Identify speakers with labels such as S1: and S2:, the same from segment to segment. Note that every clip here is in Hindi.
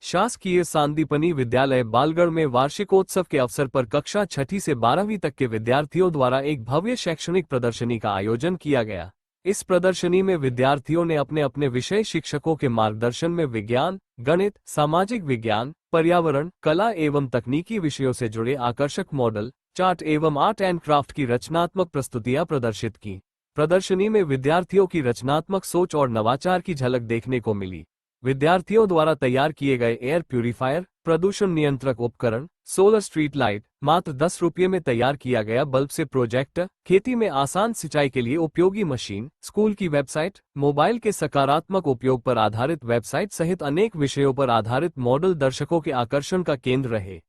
S1: शासकीय सांदीपनि विद्यालय बालगढ़ में वार्षिकोत्सव के अवसर पर कक्षा 6ठी से 12वीं तक के विद्यार्थियों द्वारा एक भव्य शैक्षणिक प्रदर्शनी का आयोजन किया गया। इस प्रदर्शनी में विद्यार्थियों ने अपने अपने विषय शिक्षकों के मार्गदर्शन में विज्ञान, गणित, सामाजिक विज्ञान, पर्यावरण, कला एवं तकनीकी विषयों से जुड़े आकर्षक मॉडल, चार्ट एवं आर्ट एंड क्राफ्ट की रचनात्मक प्रस्तुतियां प्रदर्शित की। प्रदर्शनी में विद्यार्थियों की रचनात्मक सोच और नवाचार की झलक देखने को मिली। विद्यार्थियों द्वारा तैयार किए गए एयर प्यूरिफायर, प्रदूषण नियंत्रक उपकरण, सोलर स्ट्रीट लाइट, मात्र 10 रुपये में तैयार किया गया बल्ब से प्रोजेक्टर, खेती में आसान सिंचाई के लिए उपयोगी मशीन, स्कूल की वेबसाइट, मोबाइल के सकारात्मक उपयोग पर आधारित वेबसाइट सहित अनेक विषयों पर आधारित मॉडल दर्शकों के आकर्षण का केंद्र रहे।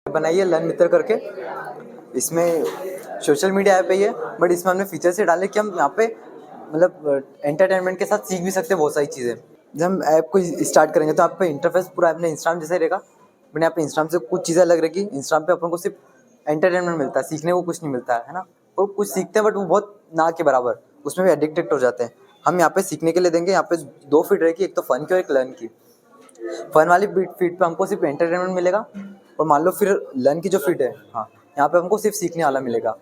S2: बनाइए लर्न मित्र करके, इसमें सोशल मीडिया ऐप है, बट इसमें हमने फीचर से डाले कि हम यहाँ पे मतलब एंटरटेनमेंट के साथ सीख भी सकते हैं बहुत सारी चीज़ें। जब हम ऐप को स्टार्ट करेंगे तो आप पे इंटरफेस पूरा अपने इंस्टाग्राम जैसा ही रहेगा, बट यहाँ पे इंस्टाग्राम से कुछ चीज़ें अलग रहेगी। इंस्टाग्राम पे अपन को सिर्फ एंटरटेनमेंट मिलता है, सीखने को कुछ नहीं मिलता है ना। वो कुछ सीखते हैं बट वो बहुत ना के बराबर, उसमें भी एडिक्टेड हो जाते हैं। हम यहाँ पे सीखने के लिए देंगे, यहाँ पे 2 फीड रहेगी, एक तो फन की और एक लर्न की। फन वाली फीड पे हमको सिर्फ एंटरटेनमेंट मिलेगा, और मान लो फिर लर्न की जो फीड है, हाँ, यहाँ पे हमको सिर्फ सीखने वाला मिलेगा।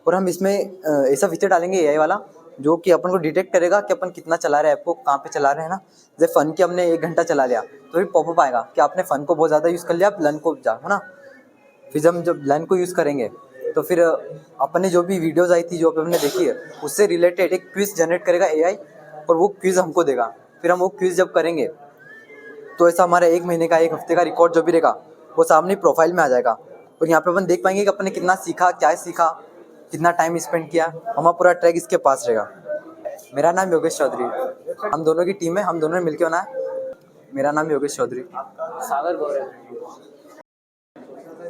S2: और हम इसमें ऐसा फीचर डालेंगे एआई वाला, जो कि अपन को डिटेक्ट करेगा कि अपन कितना चला रहे हैं, ऐप को कहाँ पे चला रहे हैं ना। जैसे फन की हमने 1 घंटा चला लिया तो फिर पॉपअप आएगा कि आपने फन को बहुत ज़्यादा यूज़ कर लिया, आप लर्न को जाओ, है ना। फिर जब लर्न को यूज़ करेंगे तो फिर अपने जो भी वीडियोज़ आई थी, जो हमने देखी है, उससे रिलेटेड एक क्विज़ जनरेट करेगा एआई, और वो क्विज़ हमको देगा। फिर हम वो क्विज़ जब करेंगे तो ऐसा हमारा 1 महीने का, 1 हफ्ते का रिकॉर्ड जो भी रहेगा वो सामने प्रोफाइल में आ जाएगा। और यहाँ पे अपन देख पाएंगे कि अपन ने कितना सीखा, क्या सीखा, कितना टाइम स्पेंड किया, हमारा पूरा ट्रैक इसके पास रहेगा। मेरा नाम योगेश चौधरी, हम दोनों की टीम है, हम दोनों ने मिलकर बनाया। मेरा नाम योगेश चौधरी।
S3: सागर गौरव।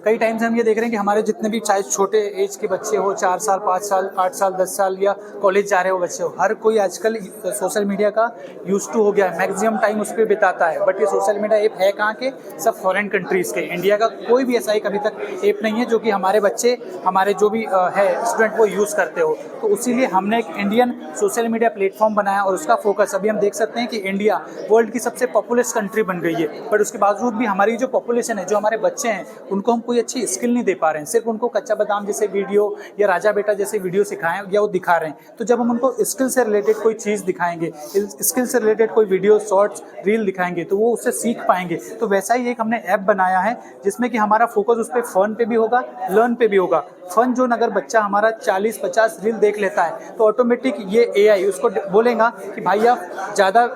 S3: कई टाइम से हम ये देख रहे हैं कि हमारे जितने भी चाहे छोटे एज के बच्चे हो, 4 साल, 5 साल, 8 साल, 10 साल, या कॉलेज जा रहे हो बच्चे हो, हर कोई आजकल सोशल मीडिया का यूज टू हो गया है, मैक्सिमम टाइम उस पर बिताता है। बट ये सोशल मीडिया ऐप है कहाँ के? सब फॉरेन कंट्रीज़ के। इंडिया का कोई भी ऐसा एक अभी तक ऐप नहीं है जो कि हमारे बच्चे, हमारे जो भी है स्टूडेंट, वो यूज़ करते हो। तो उसीलिए हमने एक इंडियन सोशल मीडिया प्लेटफॉर्म बनाया, और उसका फोकस अभी हम देख सकते हैं कि इंडिया वर्ल्ड की सबसे पॉपुलस कंट्री बन गई है। बट उसके बावजूद भी हमारी जो पॉपुलेशन है, जो हमारे बच्चे हैं, उनको हम कोई अच्छी स्किल नहीं दे पा रहे हैं। सिर्फ उनको कच्चा बादाम जैसे वीडियो या राजा बेटा जैसे वीडियो सिखाएं या वो दिखा रहे हैं। तो जब हम उनको स्किल से रिलेटेड कोई चीज़ दिखाएंगे, स्किल से रिलेटेड कोई वीडियो, शॉर्ट्स, रील दिखाएंगे, तो वो उससे सीख पाएंगे। तो वैसा ही एक हमने ऐप बनाया है जिसमें कि हमारा फोकस उस पर फन पे भी होगा, लर्न पे भी होगा। फन जो अगर बच्चा हमारा 40-50 रील देख लेता है तो ऑटोमेटिक ये एआई उसको बोलेगा कि भाई आप ज़्यादा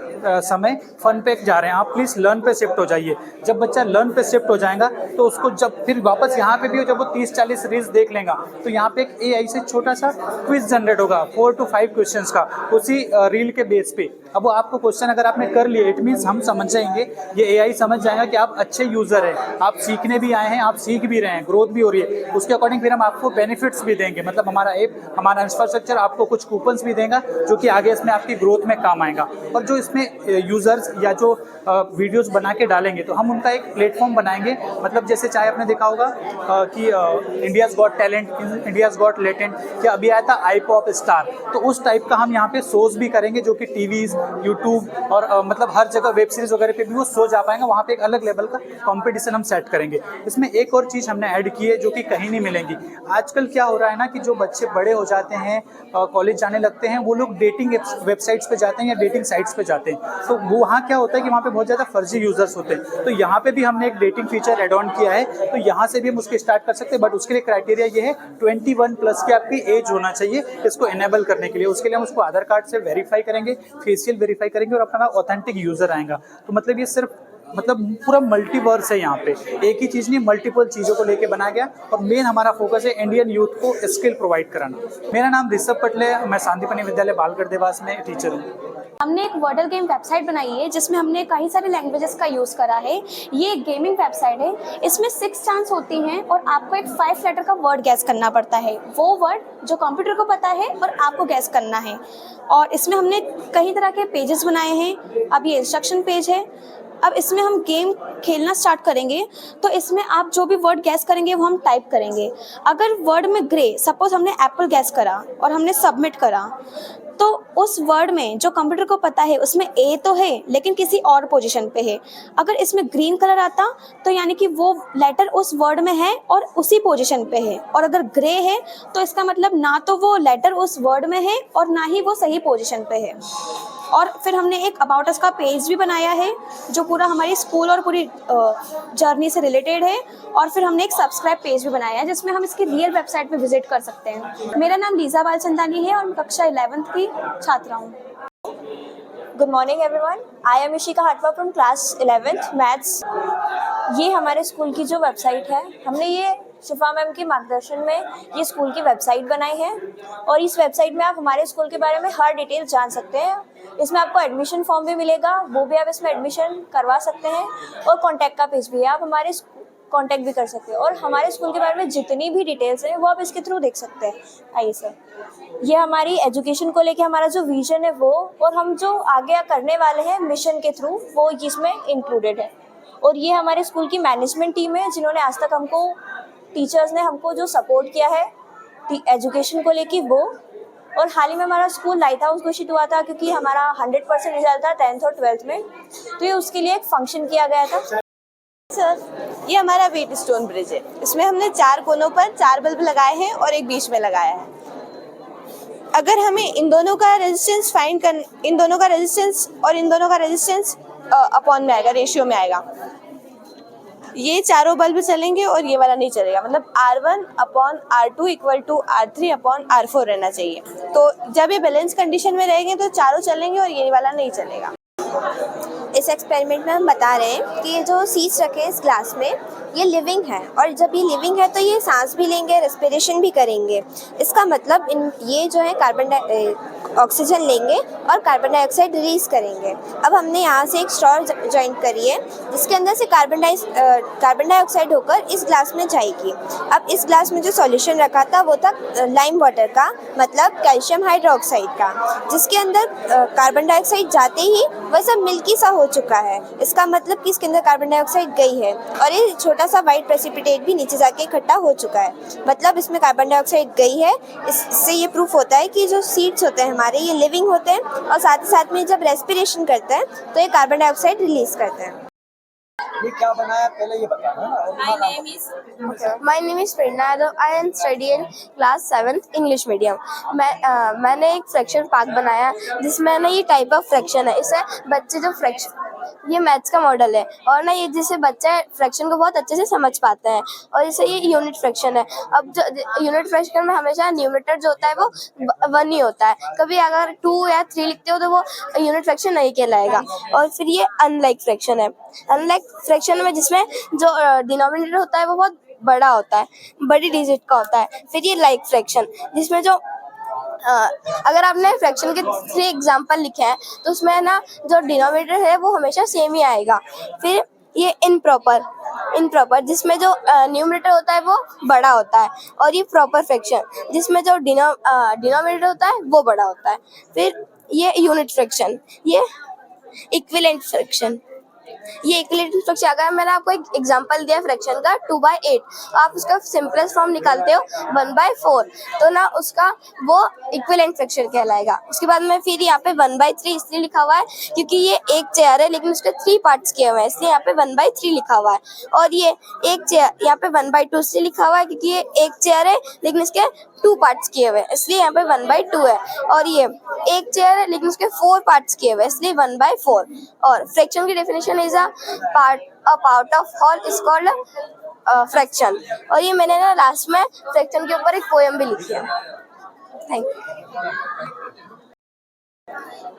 S3: समय फन पे जा रहे हैं, आप प्लीज़ लर्न पे शिफ्ट हो जाइए। जब बच्चा लर्न पे शिफ्ट हो जाएगा तो उसको जब फिर वापस यहाँ पे भी हो, जब वो 30-40 रील्स देख लेगा तो यहाँ पे एक एआई से छोटा सा क्विज जनरेट होगा 4 to 5 क्वेश्चंस का, उसी रील के बेस पे। अब वो आपको क्वेश्चन अगर आपने कर लिए, इट मीन्स हम समझ जाएंगे, ये एआई समझ जाएगा कि आप अच्छे यूज़र हैं, आप सीखने भी आए हैं, आप सीख भी रहे हैं, ग्रोथ भी हो रही है। उसके अकॉर्डिंग फिर हम आपको बेनिफिट्स भी देंगे, मतलब हमारा ऐप, हमारा इंफ्रास्ट्रक्चर आपको कुछ कूपन्स भी देगा जो कि आगे इसमें आपकी ग्रोथ में काम आएगा। और जो इसमें यूज़र्स या जो वीडियोस बना के डालेंगे तो हम उनका एक प्लेटफॉर्म बनाएंगे। मतलब जैसे चाहे आपने देखा होगा कि India's got talent, India's got latent, या अभी आया था आई पॉप स्टार, तो उस टाइप का हम यहाँ पे शोज़ भी करेंगे जो कि टीवीज़, यूट्यूब और मतलब हर जगह वेब सीरीज़ वगैरह पे भी वो शो जा पाएंगे। वहाँ पे एक अलग लेवल का कॉम्पिटिशन हम सेट करेंगे। इसमें एक और चीज़ हमने ऐड की है जो कि कहीं नहीं मिलेंगी। आजकल क्या हो रहा है ना कि जो बच्चे बड़े हो जाते हैं, कॉलेज जाने लगते हैं, वो लोग डेटिंग वेबसाइट्स पे जाते हैं या डेटिंग साइट्स पे जाते हैं। तो वो वहाँ क्या होता है कि वहाँ पे बहुत ज़्यादा फर्जी यूज़र्स होते हैं। तो यहाँ पे भी हमने एक डेटिंग फीचर एड ऑन किया है, तो यहाँ से भी हम उसके स्टार्ट कर सकते हैं। बट उसके लिए क्राइटेरिया ये है 21+ की आपकी एज होना चाहिए इसको इनेबल करने के लिए। उसके लिए हम उसको आधार कार्ड से वेरीफाई करेंगे, फेशियल वेरीफाई करेंगे, और अपना ऑथेंटिक यूज़र आएगा। तो मतलब ये सिर्फ पूरा मल्टीवर्स है। यहाँ पे एक ही चीज़ नहीं, मल्टीपल चीज़ों को लेके बनाया गया, और मेन हमारा फोकस है इंडियन यूथ को स्किल प्रोवाइड कराना। मेरा नाम ऋषभ पटले है, मैं सांदीपनि विद्यालय बालगढ़ देवास में टीचर हूँ।
S4: हमने एक वर्डल गेम वेबसाइट बनाई है जिसमें हमने कई सारे लैंग्वेजेस का यूज़ करा है। ये एक गेमिंग वेबसाइट है, इसमें 6 चांस होती हैं और आपको एक 5 लेटर का वर्ड गैस करना पड़ता है। वो वर्ड जो कंप्यूटर को पता है और आपको गैस करना है। और इसमें हमने कई तरह के पेजेस बनाए हैं। अब ये इंस्ट्रक्शन पेज है। अब इसमें हम गेम खेलना स्टार्ट करेंगे तो इसमें आप जो भी वर्ड गैस करेंगे वो हम टाइप करेंगे। अगर वर्ड में ग्रे, सपोज हमने एप्पल गैस करा और हमने सबमिट करा, तो उस वर्ड में जो कंप्यूटर को पता है उसमें ए तो है लेकिन किसी और पोजीशन पे है। अगर इसमें ग्रीन कलर आता तो यानी कि वो लेटर उस वर्ड में है और उसी पोजीशन पे है, और अगर ग्रे है तो इसका मतलब ना तो वो लेटर उस वर्ड में है और ना ही वो सही पोजीशन पे है। और फिर हमने एक अबाउट अस का पेज भी बनाया है जो पूरा हमारी स्कूल और पूरी जर्नी से रिलेटेड है, और फिर हमने एक सब्सक्राइब पेज भी बनाया है जिसमें हम इसकी रियल वेबसाइट पे विजिट कर सकते हैं। मेरा नाम लीजा बालचंदानी है और मैं कक्षा 11th की छात्रा हूँ।
S5: Good morning everyone, I am Ishika हटवा फ्रॉम क्लास 11th मैथ्स। ये हमारे स्कूल की जो वेबसाइट है, हमने ये शिफा मैम के मार्गदर्शन में ये स्कूल की वेबसाइट बनाई है, और इस वेबसाइट में आप हमारे स्कूल के बारे में हर डिटेल जान सकते हैं। इसमें आपको एडमिशन फॉर्म भी मिलेगा, वो भी आप इसमें एडमिशन करवा सकते हैं, और कॉन्टैक्ट का पेज भी है, आप हमारे कॉन्टैक्ट भी कर सकते हैं, और हमारे स्कूल के बारे में जितनी भी डिटेल्स हैं वो आप इसके थ्रू देख सकते हैं। आइए सर, ये हमारी एजुकेशन को लेके हमारा जो विजन है वो, और हम जो आगे करने वाले हैं मिशन के थ्रू, वो इसमें इंक्लूडेड है। और ये हमारे स्कूल की मैनेजमेंट टीम है जिन्होंने आज तक हमको, टीचर्स ने हमको जो सपोर्ट किया है एजुकेशन को लेके वो। और हाल ही में हमारा स्कूल लाइट हाउस घोषित हुआ था क्योंकि हमारा 100% रिजल्ट था 10th और 12th में, तो ये उसके लिए एक फंक्शन किया गया था।
S6: सर, ये हमारा वेट स्टोन ब्रिज है। इसमें हमने 4 कोनों पर 4 बल्ब लगाए हैं और एक बीच में लगाया है। अगर हमें इन दोनों का रेजिस्टेंस इन दोनों का रेजिस्टेंस और इन दोनों का रेजिस्टेंस अपॉन में आएगा, रेशियो में आएगा। ये चारों बल्ब चलेंगे और ये वाला नहीं चलेगा, मतलब R1 upon R2 equal to R3 upon R4 रहना चाहिए। तो जब ये बैलेंस कंडीशन में रहेंगे तो चारों चलेंगे और ये वाला नहीं चलेगा।
S7: इस एक्सपेरिमेंट में हम बता रहे हैं कि ये जो सीड्स रखे हैं इस ग्लास में, ये लिविंग है, और जब ये लिविंग है तो ये सांस भी लेंगे, रेस्पिरेशन भी करेंगे। इसका मतलब ये जो है ऑक्सीजन लेंगे और कार्बन डाइऑक्साइड रिलीज करेंगे। अब हमने यहाँ से एक स्ट्रॉ जॉइंट करी है जिसके अंदर से कार्बन डाइऑक्साइड होकर इस ग्लास में जाएगी। अब इस ग्लास में जो सॉल्यूशन रखा था वो था लाइम वाटर का, मतलब कैल्शियम हाइड्रोक्साइड का, जिसके अंदर कार्बन डाइऑक्साइड जाते ही वह सब मिल्की सा हो चुका है। इसका मतलब कि इसके अंदर कार्बन डाइऑक्साइड गई है और ये छोटा सा वाइट प्रेसिपिटेट भी नीचे जाके इकट्ठा हो चुका है, मतलब इसमें कार्बन डाइऑक्साइड गई है। इससे ये प्रूफ होता है कि जो सीड्स होते हैं हमारे, ये लिविंग होते हैं, और साथ ही साथ में जब रेस्पिरेशन करते हैं तो ये कार्बन डाइऑक्साइड रिलीज करते हैं।
S2: ये क्या बनाया पहले ये बताना।
S7: My name is Prerna Yadav. I am studying class 7th English medium. मैंने एक फ्रैक्शन पार्क बनाया जिसमें ना ये टाइप ऑफ फ्रैक्शन है। इसे बच्चे जो फ्रैक्शन, ये मैथ्स का मॉडल है, और ना ये जिससे बच्चे फ्रैक्शन को बहुत अच्छे से समझ पाते हैं, और जैसे ये यूनिट फ्रैक्शन है। अब जो यूनिट फ्रैक्शन में हमेशा न्यूमरेटर जो होता है वो 1 ही होता है, कभी अगर 2 या 3 लिखते हो तो वो यूनिट फ्रैक्शन नहीं कहलाएगा। और फिर ये अनलाइक फ्रैक्शन है। अनलाइक फ्रैक्शन में जिसमें जो डिनोमिनेटर होता है वो बहुत बड़ा होता है, बड़ी डिजिट का होता है। फिर ये लाइक फ्रैक्शन, जिसमें जो अगर आपने फ्रैक्शन के 3 एग्जाम्पल लिखे हैं तो उसमें ना जो डिनोमिनेटर है वो हमेशा सेम ही आएगा। फिर ये इनप्रॉपर जिसमें जो न्यूमरेटर होता है वो बड़ा होता है, और ये प्रॉपर फ्रैक्शन जिसमें जो डिनोमिनेटर होता है वो बड़ा होता है। फिर ये यूनिट फ्रैक्शन, ये इक्विवेलेंट फ्रैक्शन। ये इक्विवेलेंट फ्रैक्शन, अगर मैंने आपको एक एग्जांपल दिया फ्रैक्शन का 2/8, आप उसका सिंपलेस्ट फॉर्म निकालते हो 1/4, तो ना उसका वो इक्विवेलेंट फ्रैक्शन कहलाएगा। उसके बाद में फिर यहाँ पे 1/3 इसलिए लिखा हुआ है क्योंकि ये एक चेयर है लेकिन उसके 3 पार्ट्स किए हुए हैं, इसलिए यहाँ पे 1/3 लिखा हुआ है। और ये एक चेयर, यहाँ पे 1/2 इसलिए लिखा हुआ है क्योंकि ये एक चेयर है लेकिन इसके 2 पार्ट्स किए हुए हैं, इसलिए यहाँ पे 1/2 है। और ये एक चेयर है लेकिन उसके 4 पार्ट्स किए हुए हैं, इसलिए 1/4। और फ्रैक्शन की definition is a part of whole is called fraction. और ये मैंने ना लास्ट में फ्रैक्शन के ऊपर एक पोएम भी लिखी है। Thank you.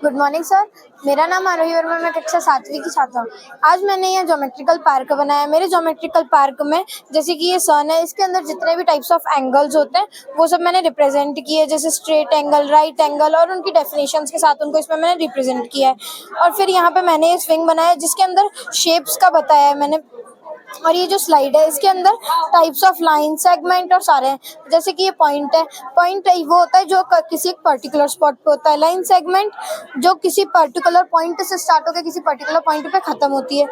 S8: Good morning sir, मेरा नाम आरोही वर्मा, मैं कक्षा 7वीं की छात्रा हूँ। आज मैंने यह ज्योमेट्रिकल पार्क बनाया। मेरे ज्योमेट्रिकल पार्क में जैसे कि ये सन है, इसके अंदर जितने भी टाइप्स ऑफ एंगल्स होते हैं वो सब मैंने रिप्रेजेंट किए, जैसे स्ट्रेट एंगल, राइट एंगल, और उनकी डेफिनेशंस के साथ उनको इसमें मैंने रिप्रेजेंट किया है। और फिर यहाँ पे मैंने ये स्विंग बनाया जिसके अंदर शेप्स का बताया है मैंने। और ये जो स्लाइड है इसके अंदर टाइप्स ऑफ लाइन, सेगमेंट और सारे हैं। जैसे कि ये पॉइंट है, पॉइंट वो होता है जो किसी एक पर्टिकुलर स्पॉट पे होता है। लाइन सेगमेंट जो किसी पर्टिकुलर पॉइंट से स्टार्ट होकर किसी पर्टिकुलर पॉइंट पे खत्म होती है।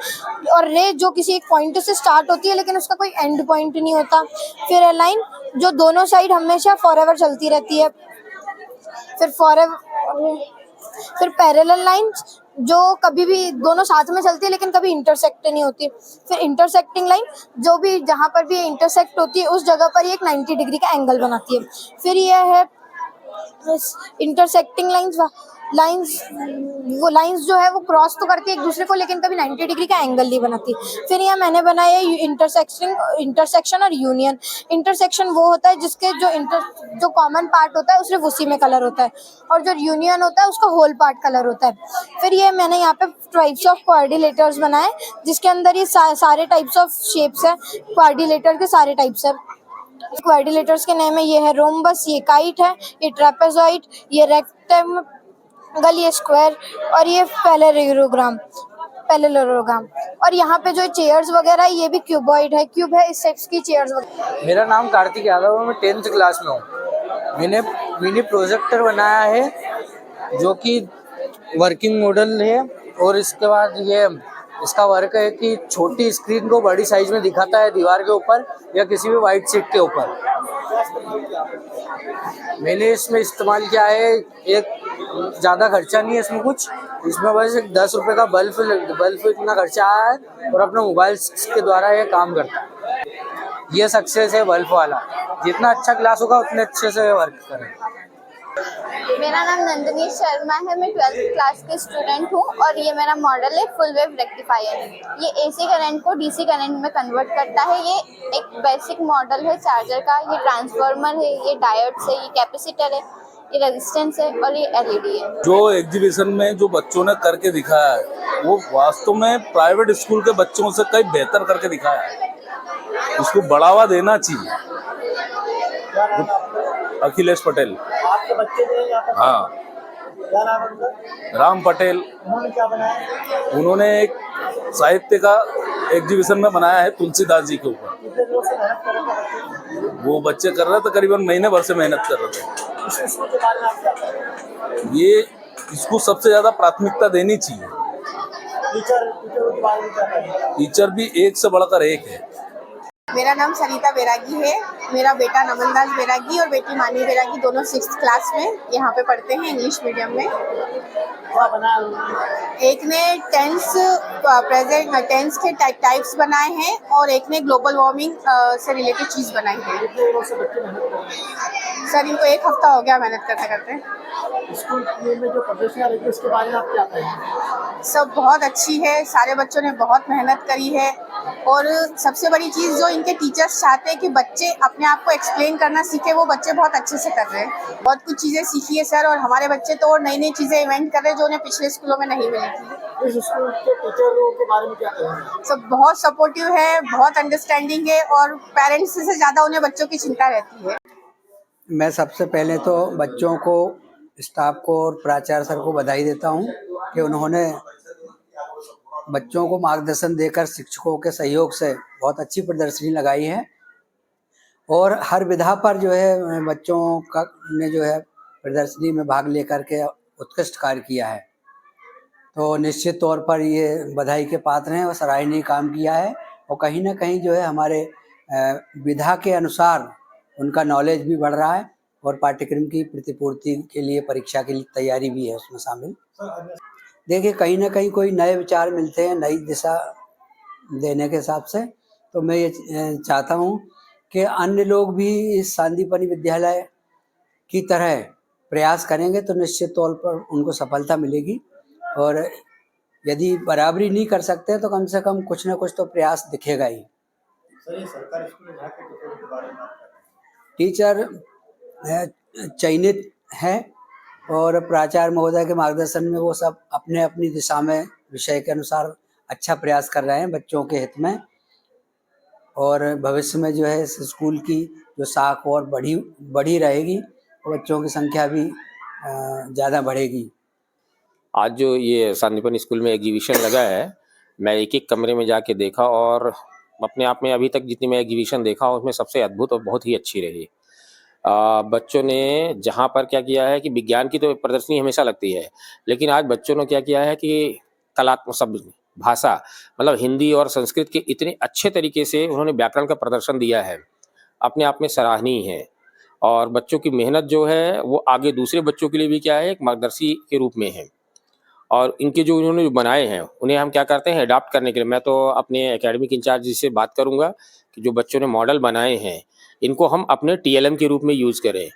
S8: और रे जो किसी एक पॉइंट से स्टार्ट होती है लेकिन उसका कोई एंड पॉइंट नहीं होता। फिर है लाइन जो दोनों साइड हमेशा फॉरएवर चलती रहती है। फिर फिर पैरेलल लाइंस जो कभी भी दोनों साथ में चलती है लेकिन कभी इंटरसेक्ट नहीं होती। फिर इंटरसेक्टिंग लाइन जो भी जहाँ पर भी इंटरसेक्ट होती है उस जगह पर ये एक 90 डिग्री का एंगल बनाती है। फिर यह है इंटरसेक्टिंग लाइंस वो लाइंस जो है वो क्रॉस तो करती है एक दूसरे को लेकिन कभी 90 डिग्री का एंगल नहीं बनाती। फिर यहाँ मैंने बनाया है इंटरसेक्शन और यूनियन। इंटरसेक्शन वो होता है जिसके जो कॉमन पार्ट होता है सिर्फ उसी में कलर होता है, और जो यूनियन होता है उसका होल पार्ट कलर होता है। फिर ये मैंने यहाँ पे टाइप्स ऑफ क्वाड्रिलेटर्स बनाए जिसके अंदर ये सारे टाइप्स ऑफ शेप्स हैं, क्वाड्रिलेटर के सारे टाइप्स हैं। क्वाड्रिलेटर्स के नेम है, ये है रोम्बस, ये काइट है, ये ट्रेपेजॉइड, ये रेक्टेंगल, ये स्क्वायर और ये पैरेललोग्राम। और यहाँ पे जो चेयर्स वगैरह ये भी क्यूबॉइड है, क्यूब है इस सेक्स की चेयर्स वगैरह।
S9: मेरा नाम कार्तिक यादव है, मैं 10th क्लास में हूँ। मैंने मिनी प्रोजेक्टर बनाया है जो कि वर्किंग मॉडल है, और इसके बाद ये इसका वर्क है कि छोटी स्क्रीन को बड़ी साइज में दिखाता है दीवार के ऊपर या किसी भी वाइट शीट के ऊपर। मैंने इसमें इस्तेमाल किया है, एक ज़्यादा खर्चा नहीं है इसमें कुछ, इसमें बस एक 10 रुपये का बल्ब इतना खर्चा आया है और अपने मोबाइल के द्वारा ये काम करता है। ये सक्सेस है बल्ब वाला, जितना अच्छा क्लास होगा उतने अच्छे से वर्क करेगा।
S10: मेरा नाम नंदिनी शर्मा है, मैं 12th क्लास की स्टूडेंट हूँ और ये मेरा मॉडल है फुल वेव रेक्टिफायर। ये एसी करंट को डीसी करंट में कन्वर्ट करता है। ये एक बेसिक मॉडल है चार्जर का, ये ट्रांसफार्मर है, ये डायोड्स है, ये कैपेसिटर है, ये रेजिस्टेंस है और ये एलईडी है।
S11: जो एग्जीबिशन में जो बच्चों ने करके दिखाया है वो वास्तव में प्राइवेट स्कूल के बच्चों से कई बेहतर करके दिखाया है। इसको बढ़ावा देना चाहिए। अखिलेश पटेल,
S3: आपके बच्चे जो यहाँ पर,
S11: हाँ,
S3: क्या नाम है उनका?
S11: राम पटेल,
S3: उन्होंने क्या बनाया?
S11: उन्होंने एक साहित्य का एग्जीबिशन में बनाया है तुलसीदास जी के ऊपर।
S3: कितने दिनों से मेहनत कर रहे थे बच्चे?
S11: वो बच्चे कर रहे थे, करीबन महीने भर से मेहनत कर रहे थे।
S3: इस स्कूल के बारे में आप क्या कहेंगे?
S11: ये इसको सबसे ज्यादा प्राथमिकता देनी चाहिए।
S3: टीचरों के बारे में क्या कहेंगे?
S11: टीचर भी एक से बढ़कर एक है।
S6: मेरा नाम सरिता बैरागी है। मेरा बेटा नमन दास बैरागी और बेटी मानी बैरागी दोनों 6th क्लास में यहाँ पे पढ़ते हैं इंग्लिश मीडियम में।
S3: क्या बनाया उन्होंने?
S6: एक ने टेंस के टाइप्स बनाए हैं और एक ने ग्लोबल वार्मिंग से रिलेटेड चीज़ बनाई है।
S3: कितने दिनों से बच्चे मेहनत कर रहे हैं?
S6: सर इनको 1 हफ्ता हो गया मेहनत करते करते।
S3: स्कूल में जो प्रदर्शनी आ रही है उसके बारे में आप क्या कहेंगे?
S6: सब बहुत अच्छी है, सारे बच्चों ने बहुत मेहनत करी है और सबसे बड़ी चीज़ जो इनके टीचर्स चाहते हैं कि बच्चे अपने आप को एक्सप्लेन करना सीखे, वो बच्चे बहुत अच्छे से कर रहे हैं। बहुत कुछ चीज़ें सीखी है सर, और हमारे बच्चे तो और नई नई चीज़ें इन्वेंट कर रहे हैं जो उन्हें पिछले स्कूलों में नहीं मिली थी।
S3: इस स्कूल के टीचरों के बारे में क्या कहेंगे?
S6: सब बहुत सपोर्टिव है, बहुत अंडरस्टैंडिंग है और पेरेंट्स से ज़्यादा उन्हें बच्चों की चिंता रहती है।
S2: मैं सबसे पहले तो बच्चों को, स्टाफ को और प्राचार्य सर को बधाई देता हूँ कि उन्होंने बच्चों को मार्गदर्शन देकर शिक्षकों के सहयोग से बहुत अच्छी प्रदर्शनी लगाई है, और हर विधा पर जो है बच्चों का ने जो है प्रदर्शनी में भाग लेकर के उत्कृष्ट कार्य किया है। तो निश्चित तौर पर ये बधाई के पात्र हैं और सराहनीय काम किया है, और कहीं ना कहीं जो है हमारे विधा के अनुसार उनका नॉलेज भी बढ़ रहा है और पाठ्यक्रम की प्रतिपूर्ति के लिए परीक्षा की तैयारी भी है उसमें शामिल। देखिए कहीं ना कहीं कोई नए विचार मिलते हैं नई दिशा देने के हिसाब से, तो मैं ये चाहता हूँ कि अन्य लोग भी इस सांदीपनि विद्यालय की तरह प्रयास करेंगे तो निश्चित तौर पर उनको सफलता मिलेगी, और यदि बराबरी नहीं कर सकते तो कम से कम कुछ ना कुछ तो प्रयास दिखेगा ही।
S3: सरकारी स्कूल में जाके टीचरों के बारे में
S2: टीचर चयनित हैं और प्राचार्य महोदय के मार्गदर्शन में वो सब अपने अपनी दिशा में विषय के अनुसार अच्छा प्रयास कर रहे हैं बच्चों के हित में, और भविष्य में जो है इस स्कूल की जो साख और बढ़ी रहेगी, बच्चों की संख्या भी ज़्यादा बढ़ेगी।
S12: आज जो ये सांदीपनि स्कूल में एग्जीबिशन लगा है, मैं एक एक कमरे में जाके देखा और अपने आप में अभी तक जितनी मैं एग्जीबिशन देखा उसमें सबसे अद्भुत और बहुत ही अच्छी रही। बच्चों ने जहाँ पर क्या किया है कि विज्ञान की तो प्रदर्शनी हमेशा लगती है, लेकिन आज बच्चों ने क्या किया है कि कलात्मक शब्द भाषा मतलब हिंदी और संस्कृत के इतने अच्छे तरीके से उन्होंने व्याकरण का प्रदर्शन दिया है, अपने आप में सराहनीय है। और बच्चों की मेहनत जो है वो आगे दूसरे बच्चों के लिए भी क्या है, एक मार्गदर्शी के रूप में है। और इनके जो इन्होंने जो बनाए हैं उन्हें हम क्या करते हैं, अडॉप्ट करने के लिए मैं तो अपने एकेडमिक इंचार्ज जी से बात करूंगा कि जो बच्चों ने मॉडल बनाए हैं इनको हम अपने TLM के रूप में यूज़ करें।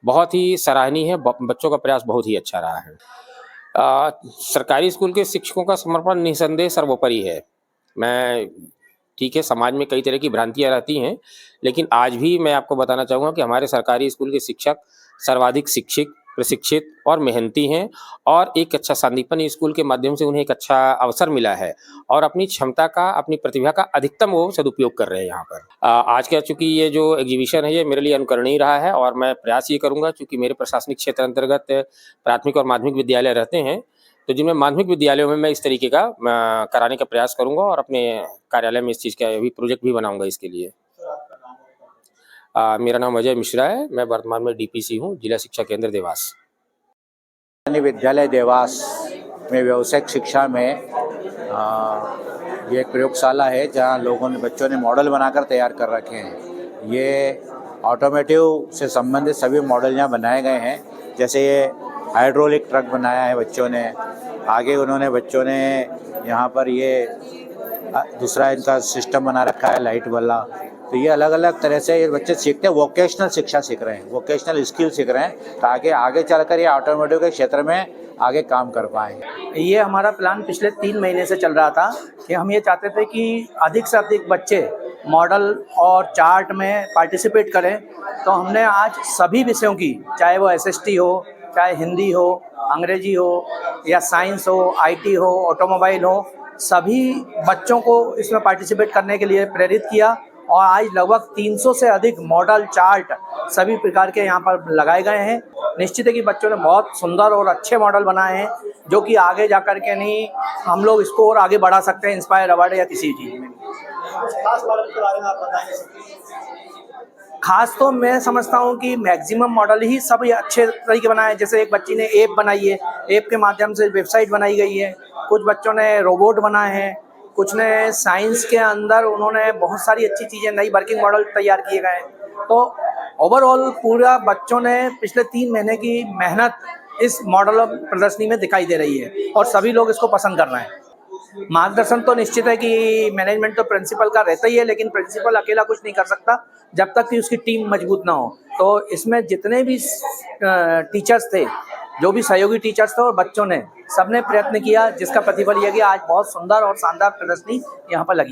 S12: बहुत ही सराहनीय है, बच्चों का प्रयास बहुत ही अच्छा रहा है। सरकारी स्कूल के शिक्षकों का समर्पण निसंदेह सर्वोपरि है। मैं ठीक है, समाज में कई तरह की भ्रांतियाँ रहती हैं, लेकिन आज भी मैं आपको बताना चाहूँगा कि हमारे सरकारी स्कूल के शिक्षक सर्वाधिक शिक्षित, प्रशिक्षित और मेहनती हैं और एक अच्छा संदीपन स्कूल के माध्यम से उन्हें एक अच्छा अवसर मिला है और अपनी क्षमता का, अपनी प्रतिभा का अधिकतम वो सदुपयोग कर रहे हैं यहाँ पर। आज का चूँकि ये जो एग्जीबिशन है ये मेरे लिए अनुकरणीय रहा है और मैं प्रयास ये करूँगा, चूँकि मेरे प्रशासनिक क्षेत्र अंतर्गत प्राथमिक और माध्यमिक विद्यालय रहते हैं, तो जिनमें माध्यमिक विद्यालयों में मैं इस तरीके का कराने का प्रयास करूँगा और अपने कार्यालय में इस चीज़ का भी प्रोजेक्ट भी बनाऊँगा इसके लिए। मेरा नाम अजय मिश्रा है, मैं वर्तमान में DPC हूँ, जिला शिक्षा केंद्र देवास।
S13: विद्यालय देवास में व्यावसायिक शिक्षा में ये एक प्रयोगशाला है जहाँ बच्चों ने मॉडल बनाकर तैयार कर रखे हैं। ये ऑटोमेटिव से संबंधित सभी मॉडल यहाँ बनाए गए हैं। जैसे ये हाइड्रोलिक ट्रक बनाया है बच्चों ने, आगे उन्होंने बच्चों ने यहाँ पर ये दूसरा इनका सिस्टम बना रखा है लाइट वाला। तो ये अलग अलग तरह से ये बच्चे सीखते हैं, वोकेशनल शिक्षा सीख रहे हैं, वोकेशनल स्किल सीख रहे हैं ताकि आगे चलकर ये ऑटोमोटिव के क्षेत्र में आगे काम कर पाएँ।
S3: ये हमारा प्लान पिछले 3 महीने से चल रहा था कि हम ये चाहते थे कि अधिक से अधिक बच्चे मॉडल और चार्ट में पार्टिसिपेट करें। तो हमने आज सभी विषयों की, चाहे वो SST हो, चाहे हिंदी हो, अंग्रेजी हो या साइंस हो, IT हो, ऑटोमोबाइल हो, सभी बच्चों को इसमें पार्टिसिपेट करने के लिए प्रेरित किया और आज लगभग 300 से अधिक मॉडल चार्ट सभी प्रकार के यहाँ पर लगाए गए हैं। निश्चित है कि बच्चों ने बहुत सुंदर और अच्छे मॉडल बनाए हैं जो कि आगे जा कर के नहीं हम लोग इसको और आगे बढ़ा सकते हैं, इंस्पायर अवार्ड या किसी चीज़ में। खास तो मैं समझता हूँ कि मैक्सिमम मॉडल ही सब अच्छे तरीके बनाए हैं। जैसे एक बच्ची ने ऐप बनाई है, ऐप के माध्यम से वेबसाइट बनाई गई है। कुछ बच्चों ने रोबोट बनाए हैं, कुछ ने साइंस के अंदर उन्होंने बहुत सारी अच्छी चीज़ें, नई वर्किंग मॉडल तैयार किए गए हैं। तो ओवरऑल पूरा बच्चों ने पिछले 3 महीने की मेहनत इस मॉडल प्रदर्शनी में दिखाई दे रही है और सभी लोग इसको पसंद कर रहे हैं। मार्गदर्शन तो निश्चित है कि मैनेजमेंट तो प्रिंसिपल का रहता ही है, लेकिन प्रिंसिपल अकेला कुछ नहीं कर सकता जब तक कि उसकी टीम मजबूत ना हो। तो इसमें जितने भी टीचर्स थे, जो भी सहयोगी टीचर्स थे और बच्चों ने, सबने प्रयत्न किया, जिसका प्रतिफल यह कि आज बहुत सुंदर और शानदार प्रदर्शनी यहाँ पर लगी।